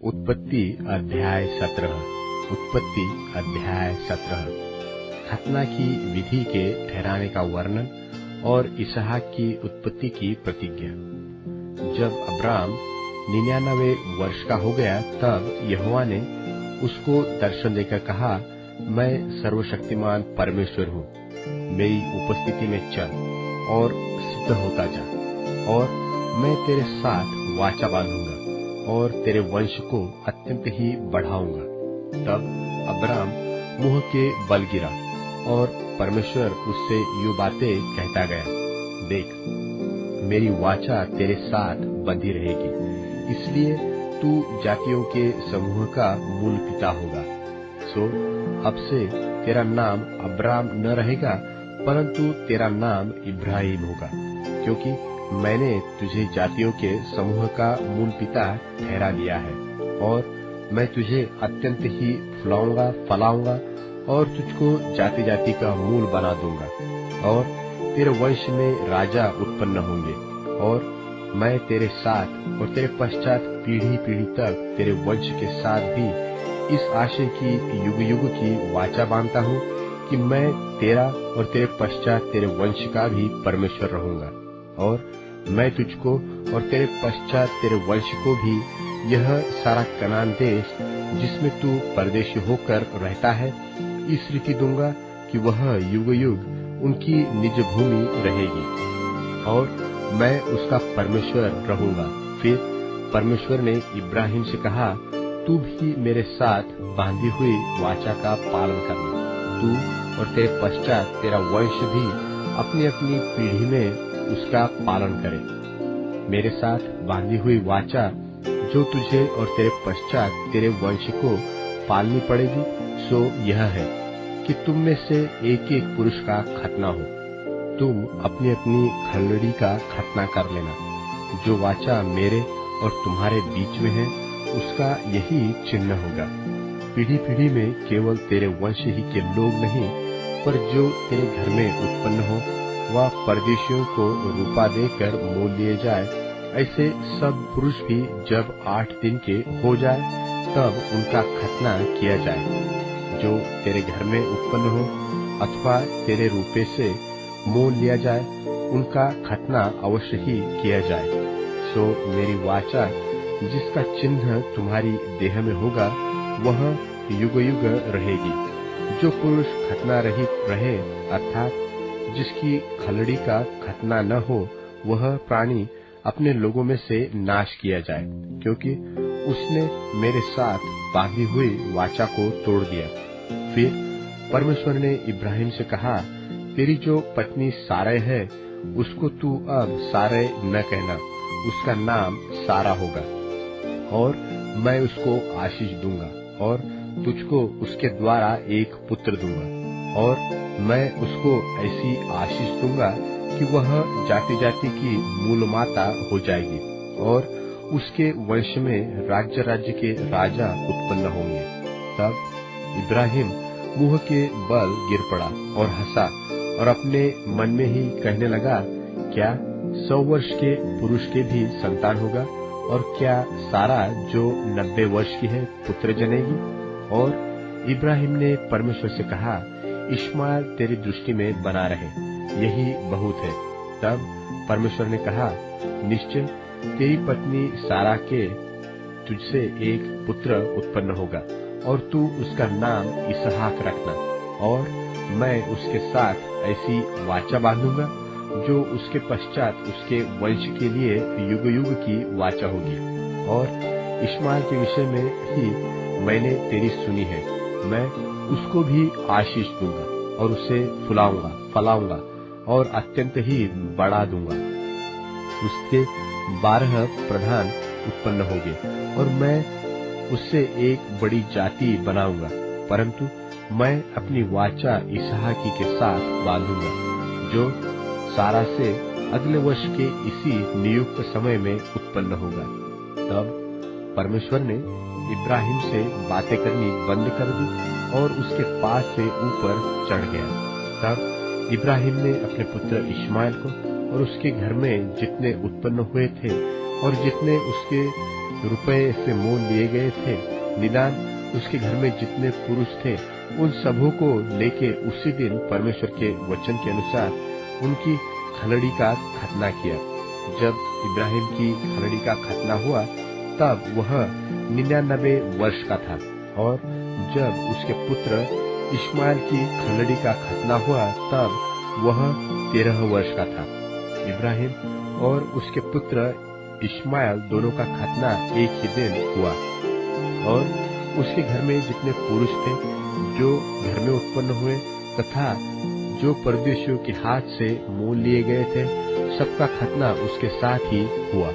उत्पत्ति अध्याय 17। उत्पत्ति अध्याय 17। खतना की विधि के ठहराने का वर्णन और इसहाक की उत्पत्ति की प्रतिज्ञा। जब अब्राम 99 वर्ष का हो गया, तब यहोवा ने उसको दर्शन देकर कहा, मैं सर्वशक्तिमान परमेश्वर हूँ, मेरी उपस्थिति में चल और सिद्ध होता जा, और मैं तेरे साथ वाचा बांधूंगा और तेरे वंश को अत्यंत ही बढ़ाऊंगा। तब अब्राम मुंह के बल गिरा और परमेश्वर उससे यूं बातें कहता गया, देख, मेरी वाचा तेरे साथ बंधी रहेगी, इसलिए तू जातियों के समूह का मूल पिता होगा। सो अब से तेरा नाम अब्राम न रहेगा, परंतु तेरा नाम इब्राहिम होगा, क्योंकि मैंने तुझे जातियों के समूह का मूल पिता ठहरा दिया है। और मैं तुझे अत्यंत ही फलाऊंगा और तुझको जाति जाति का मूल बना दूंगा, और तेरे वंश में राजा उत्पन्न होंगे। और मैं तेरे साथ और तेरे पश्चात पीढ़ी पीढ़ी तक तेरे वंश के साथ भी इस आशय की युग युग की वाचा बांधता हूँ कि मैं तेरा और तेरे पश्चात तेरे वंश का भी परमेश्वर रहूंगा। और मैं तुझको और तेरे पश्चात तेरे वंश को भी यह सारा कनान देश जिसमें तू परदेशी होकर रहता है, इस रीति दूंगा कि वह युग युग उनकी निज भूमि रहेगी, और मैं उसका परमेश्वर रहूंगा। फिर परमेश्वर ने इब्राहिम से कहा, तू भी मेरे साथ बांधी हुई वाचा का पालन करना, तू और तेरे पश्चात तेरा वंश भी अपनी अपनी पीढ़ी में उसका पालन करे। मेरे साथ बांधी हुई वाचा जो तुझे और तेरे पश्चात तेरे वंश को पालनी पड़ेगी, सो यह है कि तुम में से एक एक पुरुष का खतना हो। तुम अपनी अपनी खलड़ी का खतना कर लेना। जो वाचा मेरे और तुम्हारे बीच में है, उसका यही चिन्ह होगा। पीढ़ी पीढ़ी में केवल तेरे वंश ही के लोग नहीं, पर जो तेरे घर में उत्पन्न हो, वह परदेशियों को रूपा देकर मोल लिए जाए। ऐसे सब पुरुष भी जब 8 दिन के हो जाए, तब उनका खतना किया जाए। जो तेरे घर में उत्पन्न हो अथवा तेरे रूपे से मोल लिया जाए, उनका खतना अवश्य ही किया जाए। सो मेरी वाचा जिसका चिन्ह तुम्हारी देह में होगा, वह युग युग रहेगी। जो पुरुष खतना रहित रहे, अर्थात जिसकी खलड़ी का खतना न हो, वह प्राणी अपने लोगों में से नाश किया जाए, क्योंकि उसने मेरे साथ बांधी हुई वाचा को तोड़ दिया। फिर परमेश्वर ने इब्राहिम से कहा, तेरी जो पत्नी सारै है, उसको तू अब सारै न कहना, उसका नाम सारा होगा, और मैं उसको आशीष दूंगा और तुझको उसके द्वारा एक पुत्र दूंगा। और मैं उसको ऐसी आशीष दूंगा कि वह जाति जाति की मूल माता हो जाएगी, और उसके वंश में राज्य राज्य के राजा उत्पन्न होंगे। तब इब्राहिम मुंह के बल गिर पड़ा और हंसा, और अपने मन में ही कहने लगा, क्या 100 वर्ष के पुरुष के भी संतान होगा? और क्या सारा जो 90 वर्ष की है पुत्र जनेगी? और इब्राहिम ने परमेश्वर से कहा, इश्माएल तेरी दृष्टि में बना रहे, यही बहुत है। तब परमेश्वर ने कहा, निश्चय तेरी पत्नी सारा के तुझसे एक पुत्र उत्पन्न होगा, और तू उसका नाम इसहाक रखना। और मैं उसके साथ ऐसी वाचा बांधूंगा जो उसके पश्चात उसके वंश के लिए युग युग की वाचा होगी। और इश्माएल के विषय में ही मैंने तेरी सुनी है, मैं उसको भी आशीष दूंगा और उसे फलाऊंगा और अत्यंत ही बढ़ा दूंगा। उसके 12 प्रधान उत्पन्न होंगे, और मैं उससे एक बड़ी जाति बनाऊंगा, परंतु मैं अपनी वाचा इसहाकी के साथ बांधूंगा, जो सारा से अगले वर्ष के इसी नियुक्त समय में उत्पन्न होगा। तब परमेश्वर ने इब्राहिम से बातें करनी बंद कर दी और उसके पास से ऊपर चढ़ गया। तब इब्राहिम ने अपने पुत्र इश्माएल को और उसके घर में जितने उत्पन्न हुए थे और जितने उसके रुपए से मोल लिए गए थे, निदान उसके घर में जितने पुरुष थे उन सबों को लेके उसी दिन परमेश्वर के वचन के अनुसार उनकी खलड़ी का खतना किया। जब इब्राहिम की खलड़ी का खतना हुआ तब वह 99 वर्ष का था, और जब उसके पुत्र इश्माएल की खलड़ी का खतना हुआ तब वह 13 वर्ष का था। इब्राहिम और उसके पुत्र इश्माएल दोनों का खतना एक ही दिन हुआ, और उसके घर में जितने पुरुष थे जो घर में उत्पन्न हुए तथा जो परदेशियों के हाथ से मोल लिए गए थे, सबका खतना उसके साथ ही हुआ।